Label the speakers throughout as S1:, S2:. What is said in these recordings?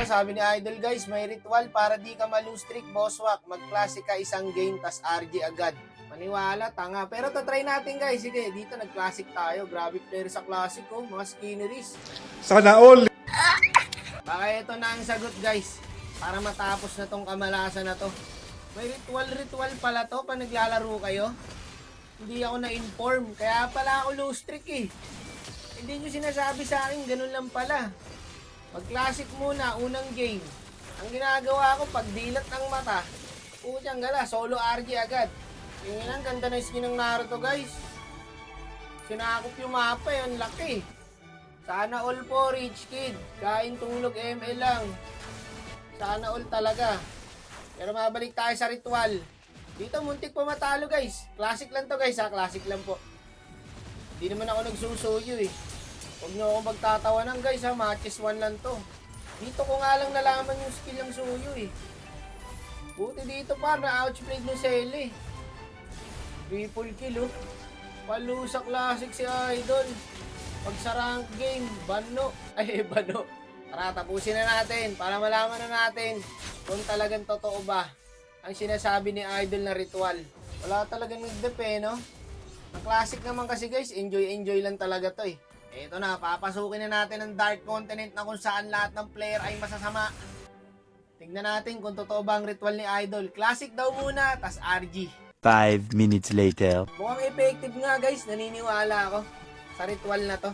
S1: Ito sabi ni Idol guys, may ritual para di ka ma-lose streak, bosswak. Mag-classic ka isang game, tas RG agad. Maniwala, tanga. Pero tatry natin guys. Sige, dito nag-classic tayo. Grabe player sa classic oh, mga skinneries.
S2: Sana all!
S1: Baka ito na ang sagot guys. Para matapos na tong kamalasan na to. May ritual pala to pa naglalaro kayo. Hindi ako na-inform. Kaya pala ako low streak eh. Hindi nyo sinasabi sa akin, ganun lang pala. Mag-classic muna, unang game. Ang ginagawa ko, pag dilat ng mata, putyang gala, solo RG agad. Yung ang ganda na skin ng Naruto guys. Sinakop yung mapa yun, laki. Sana all po, rich kid. Kain tulog ML lang. Sana all talaga. Pero mabalik tayo sa ritual. Dito muntik pa matalo guys. Classic lang to guys ha, classic lang po. Hindi naman ako nagsusuyo eh. Huwag nyo akong magtatawanan guys ha, matches 1 lang to. Dito ko nga lang nalaman yung skill ng suyo eh. Buti dito pa, na-outplayed ng Sele. Triple kill oh. Palusa classic si Idol. Pag sa rank game, bano. Ay, bano. Tara, tapusin na natin para malaman na natin kung talagang totoo ba ang sinasabi ni Idol na ritual. Wala talagang nagdepe, no? Ang classic naman kasi guys, enjoy lang talaga to eh. Ito na, papasukin na natin ang Dark Continent na kung saan lahat ng player ay masasama. Tignan natin kung totoo ba ang ritual ni Idol. Classic daw muna, tas RG.
S3: 5 minutes later.
S1: Mukhang effective nga guys, naniniwala ako sa ritual na to.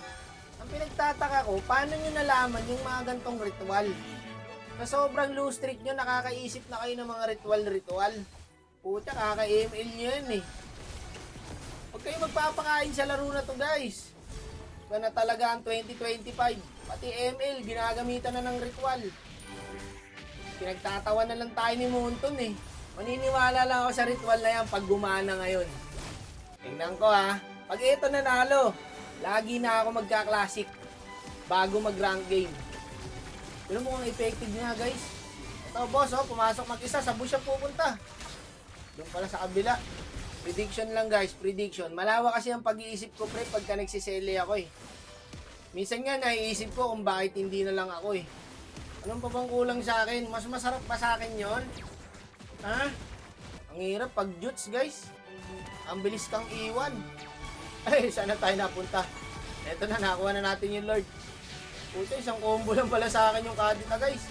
S1: Ang pinagtataka ko, paano nyo nalaman yung mga gantong ritual? Sa sobrang low streak nyo, nakakaisip na kayo ng mga ritual. Puta, kaka-ML nyo yan eh. Huwag kayo magpapakain sa laro na to guys. Iba na talaga ang 2025. Pati ML, ginagamitan na ng ritual. Pinagtatawa na lang tayo ni Monton eh. Maniniwala lang ako sa ritual na yan pag gumana ngayon. Tingnan ko ha. Pag ito nanalo, lagi na ako magka-classic bago mag-rank game. Pero mukhang effective nga guys. Ito boss oh, pumasok mag-isa, sa bush siya pupunta. Doon pala sa kabila. Prediction lang guys, prediction. Malawa kasi ang pag-iisip ko pre pagka nagsisele ako eh. Minsan nga naiisip ko kung bakit hindi na lang ako eh. Anong pa bang kulang sa akin? Mas masarap pa sa akin yon? Ha? Ang hirap pag jutes guys. Ang bilis kang iwan. Ay, saan na tayo napunta? Eto na, nakuha na natin yung Lord. Puto, isang combo lang pala sa akin yung kadita guys.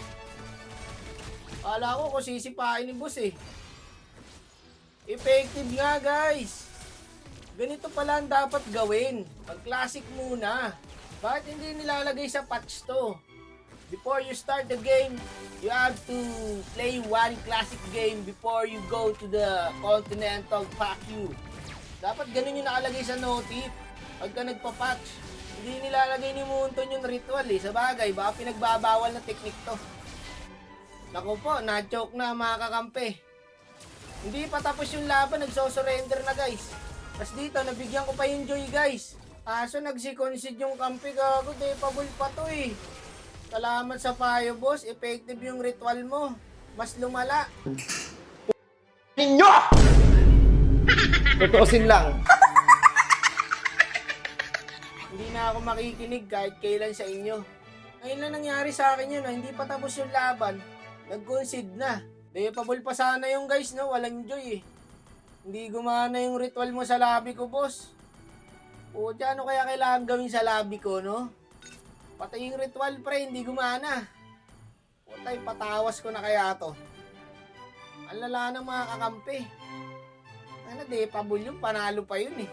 S1: Kala ko kung sisipain ni boss eh. Effective nga guys. Ganito pala ang dapat gawin. Mag-classic muna. Bakit hindi nilalagay sa patch to? Before you start the game, you have to play one classic game before you go to the Continental Pack U. Dapat ganun yung nakalagay sa notif. Pagka nagpa-patch, hindi nilalagay ni Monton yung ritual eh. Sa bagay, baka pinagbabawal na technique to. Naku po, na-choke na mga kakampi. Hindi pa tapos yung laban, nagso-surrender na guys. Tapos dito, nabigyan ko pa yung joy guys. Kaso nagsi-concede yung kampi, gago, depable pa to eh. Salamat sa payo boss, effective yung ritual mo. Mas lumala.
S2: Ninyo! Tutuusin lang.
S1: Hindi na ako makikinig kahit kailan sa inyo. Ngayon lang nangyari sa akin yun, hindi pa tapos yung laban. Nag-concede na. Depable pa sana yung guys, no? Walang joy eh. Hindi gumana yung ritual mo sa lobby ko, boss. O, ano kaya kailangan gawin sa lobby ko, no? Pati yung ritual, pre, hindi gumana. Putay, patawas ko na kaya to. Ang lala ng mga kakampi. Ano, depable yung panalo pa yun eh.